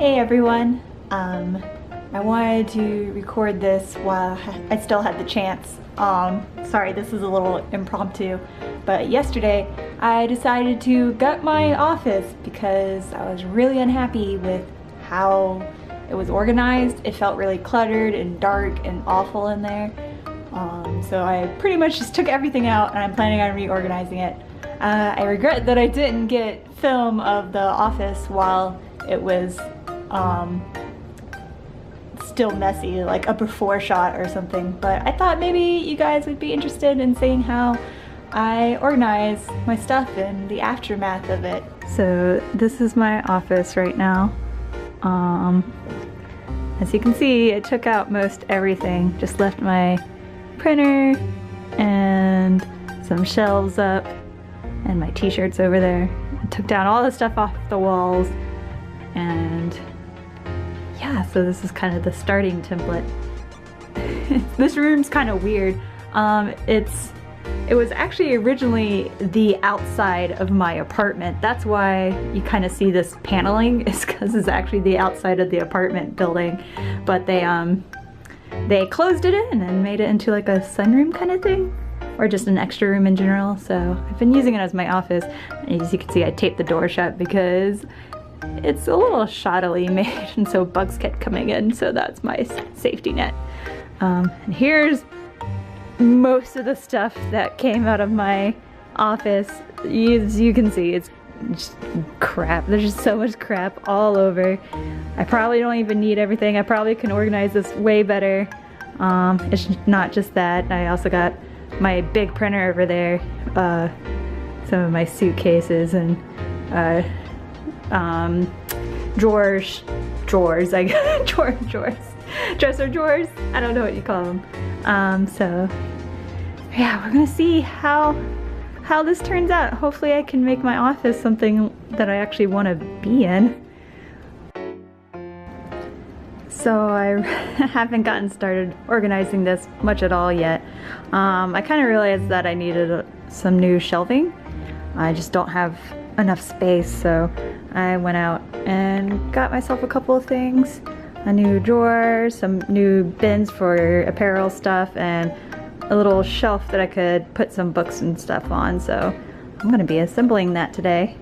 Hey everyone, I wanted to record this while I still had the chance. Sorry, this is a little impromptu, but yesterday I decided to gut my office because I was really unhappy with how it was organized. It felt really cluttered and dark and awful in there. So I pretty much just took everything out and I'm planning on reorganizing it. I regret that I didn't get film of the office while it was still messy, like a before shot or something, but I thought maybe you guys would be interested in seeing how I organize my stuff and the aftermath of it. So this is my office right now. As you can see, I took out most everything, just left my printer and some shelves up and my t-shirts over there. I took down all the stuff off the walls, and yeah, so this is kind of the starting template. This room's kind of weird. It was actually originally the outside of my apartment. That's why you kind of see this paneling, is because it's actually the outside of the apartment building. But they closed it in and made it into like a sunroom kind of thing, or just an extra room in general. So I've been using it as my office. And as you can see, I taped the door shut because it's a little shoddily made, and so bugs kept coming in, so that's my safety net. And here's most of the stuff that came out of my office. As you can see, it's just crap. There's just so much crap all over. I probably don't even need everything. I probably can organize this way better. It's not just that. I also got my big printer over there, some of my suitcases and drawers, I guess, dresser drawers, I don't know what you call them. So yeah, we're gonna see how this turns out. Hopefully I can make my office something that I actually want to be in. So I haven't gotten started organizing this much at all yet. I kind of realized that I needed some new shelving. I just don't have enough space, so I went out and got myself a couple of things. A new drawer, some new bins for apparel stuff, and a little shelf that I could put some books and stuff on. So I'm gonna be assembling that today.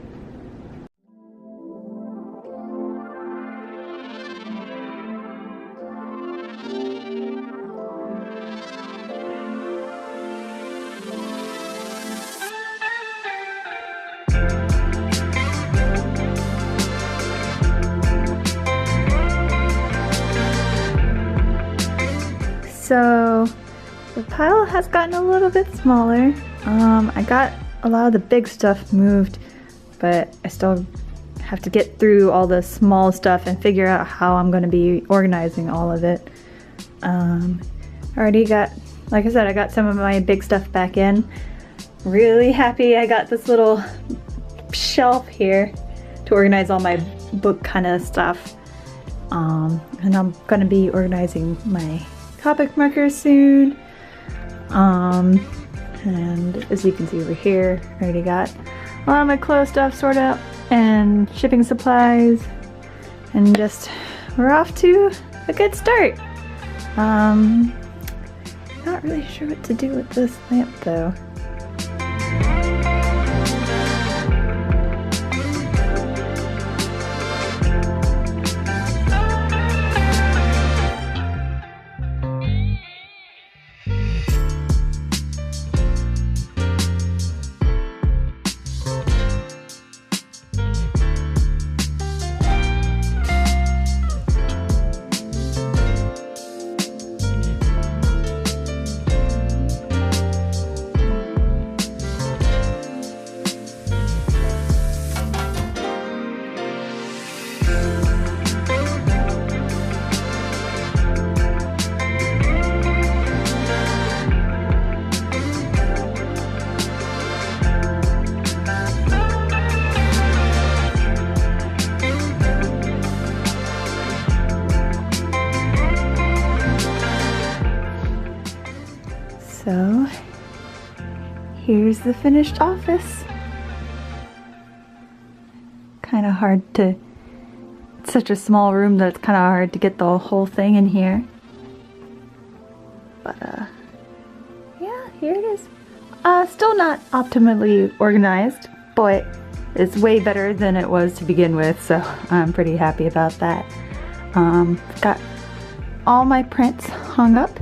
So the pile has gotten a little bit smaller. I got a lot of the big stuff moved, but I still have to get through all the small stuff and figure out how I'm going to be organizing all of it. Already got, like I said, I got some of my big stuff back in. Really happy I got this little shelf here to organize all my book kind of stuff. And I'm going to be organizing my topic markers soon. And as you can see over here, I already got a lot of my clothes stuff sorted out and shipping supplies, and just we're off to a good start. Not really sure what to do with this lamp though. So here's the finished office. Kind of hard to such a small room that it's kind of hard to get the whole thing in here. But yeah, here it is. Still not optimally organized, but it's way better than it was to begin with, so I'm pretty happy about that. Got all my prints hung up.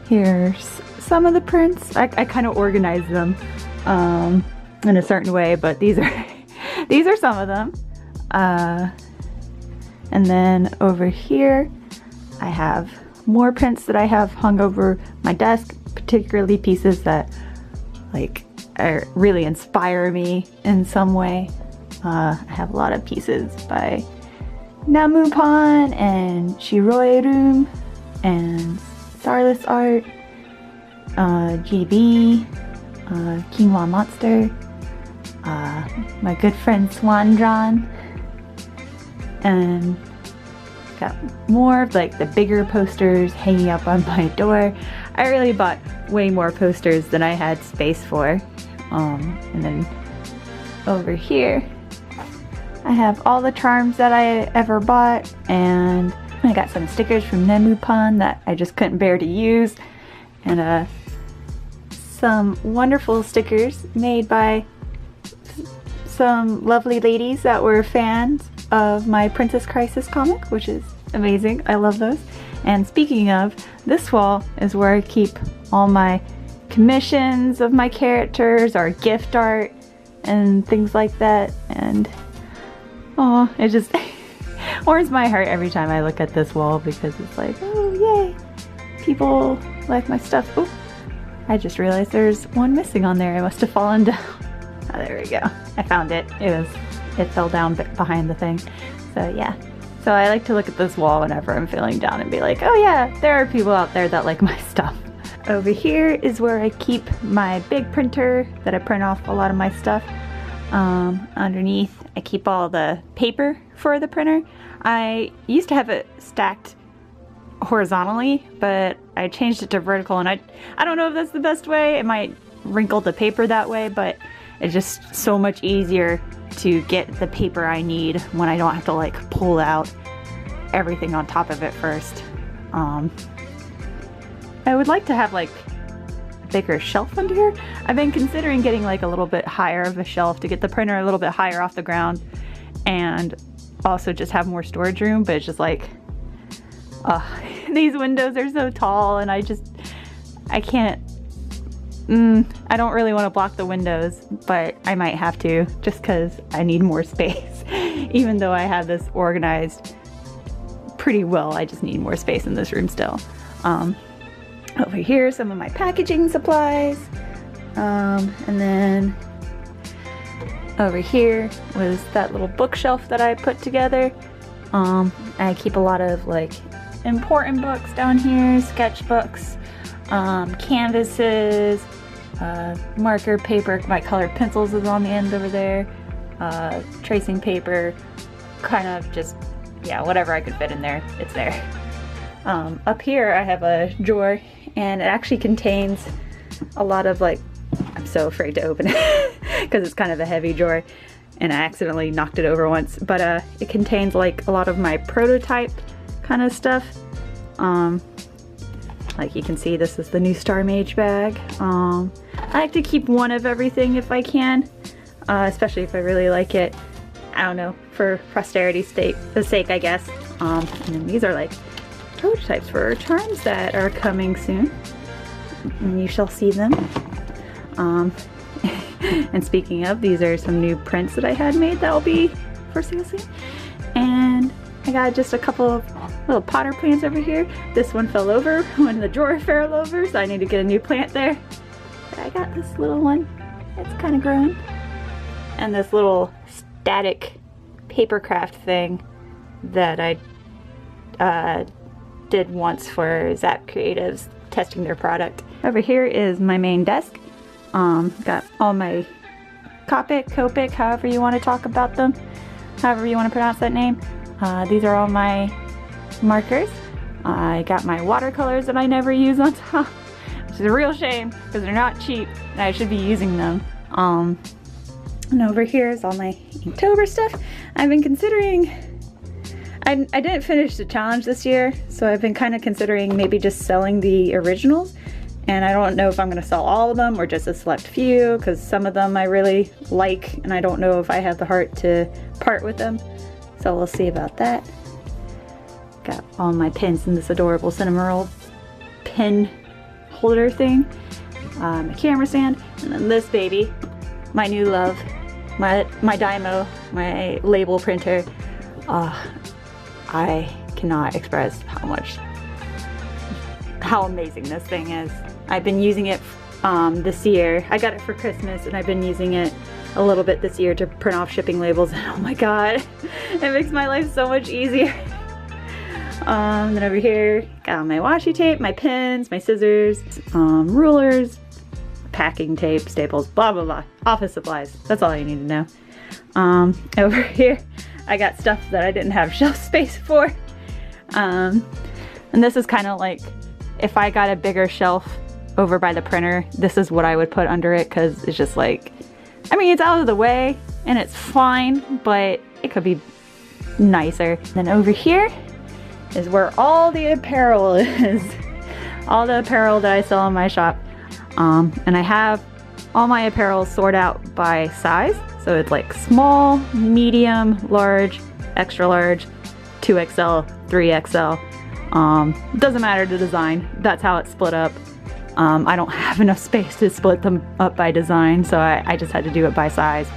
Here's some of the prints. I kind of organized them in a certain way, but these are some of them. And then over here I have more prints that I have hung over my desk, particularly pieces that like really inspire me in some way. I have a lot of pieces by Namupan and Shiroerum and Starless Art, GB, Quinoa Monster, my good friend Swandron, and got more of like the bigger posters hanging up on my door. I really bought way more posters than I had space for. And then over here I have all the charms that I ever bought, and I got some stickers from Nemupan that I just couldn't bear to use, and some wonderful stickers made by some lovely ladies that were fans of my Princess Crisis comic, which is amazing. I love those. And speaking of, this wall is where I keep all my commissions of my characters, or gift art and things like that. And oh, it just warms my heart every time I look at this wall, because it's like, oh yay, people like my stuff. Oh, I just realized there's one missing on there. It must have fallen down. Oh, there we go. I found it. It fell down behind the thing. So yeah. So I like to look at this wall whenever I'm feeling down and be like, oh yeah, there are people out there that like my stuff. Over here is where I keep my big printer that I print off a lot of my stuff. Underneath I keep all the paper for the printer. I used to have it stacked horizontally, but I changed it to vertical, and I don't know if that's the best way. It might wrinkle the paper that way, but it's just so much easier to get the paper I need when I don't have to like pull out everything on top of it first. I would like to have like a bigger shelf under here. I've been considering getting like a little bit higher of a shelf to get the printer a little bit higher off the ground, and also just have more storage room, but it's just like, these windows are so tall, and I can't, I don't really want to block the windows, but I might have to, just because I need more space. Even though I have this organized pretty well, I just need more space in this room still. Over here, some of my packaging supplies, and then over here was that little bookshelf that I put together. I keep a lot of like important books down here, sketchbooks, canvases, marker paper. My colored pencils is on the end over there, tracing paper, kind of just, yeah, whatever I could fit in there, it's there. Up here I have a drawer, and it actually contains a lot of like, I'm so afraid to open it because it's kind of a heavy drawer and I accidentally knocked it over once, but it contains like a lot of my prototype kind of stuff. Like you can see, this is the new Star Mage bag. I like to keep one of everything if I can, especially if I really like it. I don't know, for posterity's sake, I guess. And then these are like prototypes for charms that are coming soon, and you shall see them. And speaking of, these are some new prints that I had made that will be for sale soon. And I got just a couple of little potter plants over here. This one fell over when the drawer fell over, so I need to get a new plant there. But I got this little one. It's kind of growing. And this little static paper craft thing that I did once for Zap Creatives testing their product. Over here is my main desk. Got all my Copic, however you want to talk about them, however you want to pronounce that name. These are all my markers. I got my watercolors that I never use on top, which is a real shame because they're not cheap and I should be using them. And over here is all my Inktober stuff. I've been considering, I didn't finish the challenge this year, so I've been kind of considering maybe just selling the originals. And I don't know if I'm going to sell all of them or just a select few, because some of them I really like and I don't know if I have the heart to part with them. So we'll see about that. Got all my pins in this adorable Cinnamoroll pin holder thing. My camera stand, and then this baby, my new love, my Dymo, my label printer. I cannot express how amazing this thing is. I've been using it this year. I got it for Christmas and I've been using it a little bit this year to print off shipping labels, and oh my god, it makes my life so much easier. Then over here, got my washi tape, my pins, my scissors, rulers, packing tape, staples, blah blah blah, office supplies. That's all you need to know. Over here, I got stuff that I didn't have shelf space for. And this is kind of like, if I got a bigger shelf over by the printer, this is what I would put under it, because it's just like, I mean, it's out of the way and it's fine, but it could be nicer. Then over here is where all the apparel is. All the apparel that I sell in my shop. And I have all my apparel sorted out by size. So it's like small, medium, large, extra large, 2XL, 3XL. Doesn't matter the design, that's how it's split up. I don't have enough space to split them up by design, so I just had to do it by size.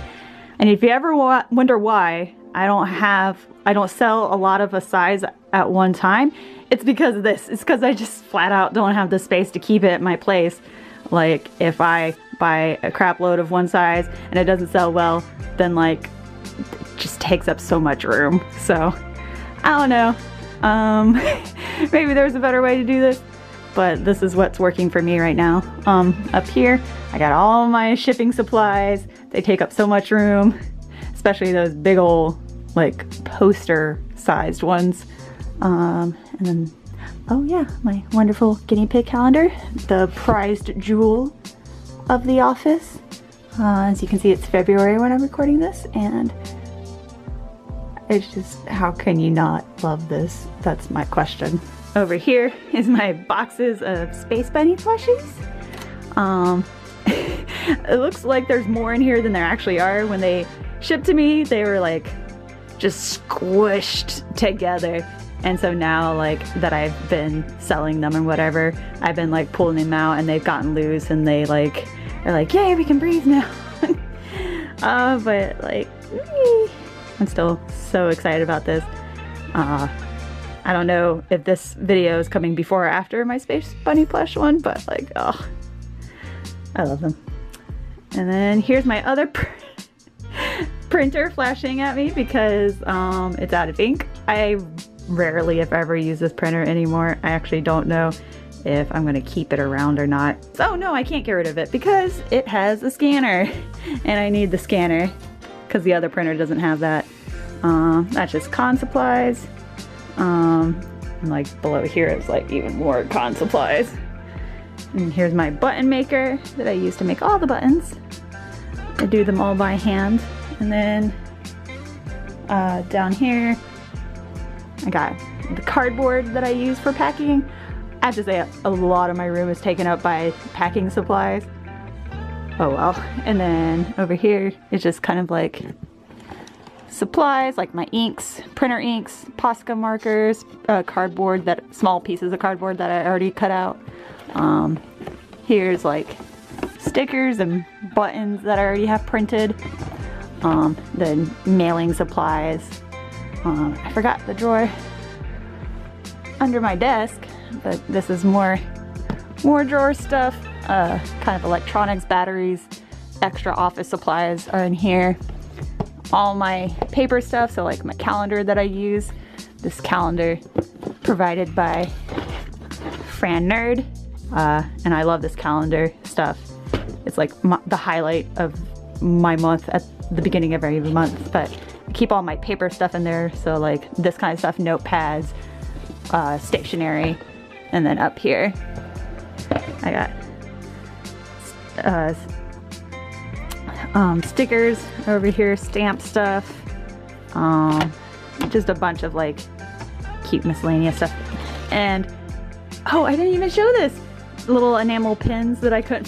And if you ever wonder why I don't sell a lot of a size at one time, it's because of this. It's because I just flat out don't have the space to keep it at my place. Like, if I buy a crap load of one size and it doesn't sell well, then like, it just takes up so much room. So, I don't know. Maybe there's a better way to do this, but this is what's working for me right now. Up here, I got all my shipping supplies. They take up so much room, especially those big old, like, poster sized ones. And then, oh yeah, my wonderful guinea pig calendar, the prized jewel of the office. As you can see, it's February when I'm recording this, and it's just, how can you not love this? That's my question. Over here is my boxes of Space Bunny plushies. It looks like there's more in here than there actually are. When they shipped to me, they were like just squished together. And so now, like, that I've been selling them and whatever, I've been like pulling them out and they've gotten loose and they like are like, yay, we can breathe now. But like, I'm still so excited about this. I don't know if this video is coming before or after my Space Bunny plush one, but like, oh, I love them. And then here's my other printer flashing at me because it's out of ink. I rarely, if ever, use this printer anymore. I actually don't know if I'm gonna keep it around or not. Oh no, I can't get rid of it because it has a scanner and I need the scanner because the other printer doesn't have that. That's just con supplies. And like below here is like even more con supplies. And here's my button maker that I use to make all the buttons. I do them all by hand. And then down here I got the cardboard that I use for packing. I have to say a lot of my room is taken up by packing supplies. Oh well. And then over here is just kind of like supplies, like my inks, printer inks, Posca markers, cardboard, small pieces of cardboard that I already cut out. Here's like stickers and buttons that I already have printed. Then mailing supplies. I forgot the drawer under my desk, but this is more drawer stuff. Kind of electronics, batteries, extra office supplies are in here. All my paper stuff, so like my calendar that I use. This calendar provided by Fran Nerd. And I love this calendar stuff. It's like the highlight of my month at the beginning of every month, but I keep all my paper stuff in there, so like this kind of stuff, notepads, stationery, and then up here I got stickers over here, stamp stuff, just a bunch of like cute miscellaneous stuff. And, oh, I didn't even show this! Little enamel pins that I couldn't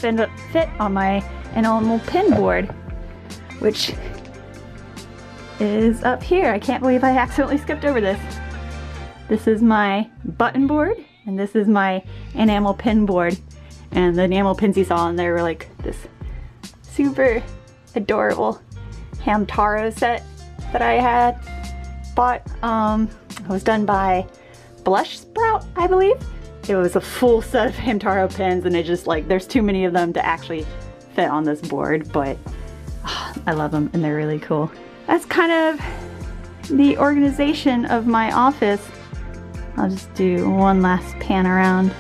fit on my enamel pin board, which is up here. I can't believe I accidentally skipped over this. This is my button board, and this is my enamel pin board. And the enamel pins you saw in there were like this super adorable Hamtaro set that I had bought. It was done by Blush Sprout, I believe. It was a full set of Hamtaro pins, and it just like, there's too many of them to actually fit on this board, but I love them and they're really cool. That's kind of the organization of my office. I'll just do one last pan around.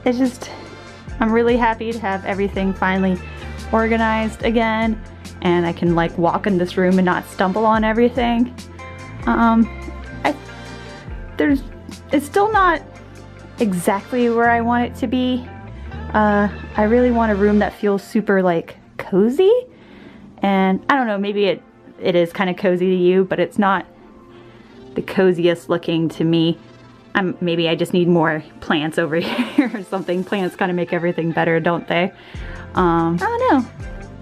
It's just, I'm really happy to have everything finally organized again, and I can like walk in this room and not stumble on everything. It's still not exactly where I want it to be. I really want a room that feels super like cozy, and I don't know, maybe it is kind of cozy to you, but it's not the coziest looking to me. Maybe I just need more plants over here or something. Plants kind of make everything better, don't they? I don't know.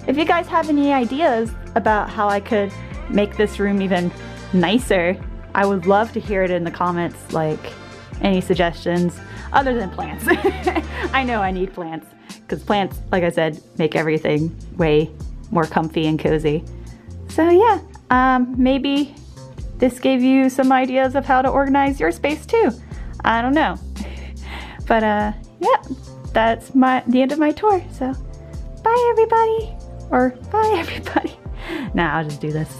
If you guys have any ideas about how I could make this room even nicer, I would love to hear it in the comments, like any suggestions other than plants. I know I need plants, because plants, like I said, make everything way more comfy and cozy. So yeah, maybe this gave you some ideas of how to organize your space too. I don't know. But yeah, that's the end of my tour. So bye everybody, or bye everybody. Nah, I'll just do this.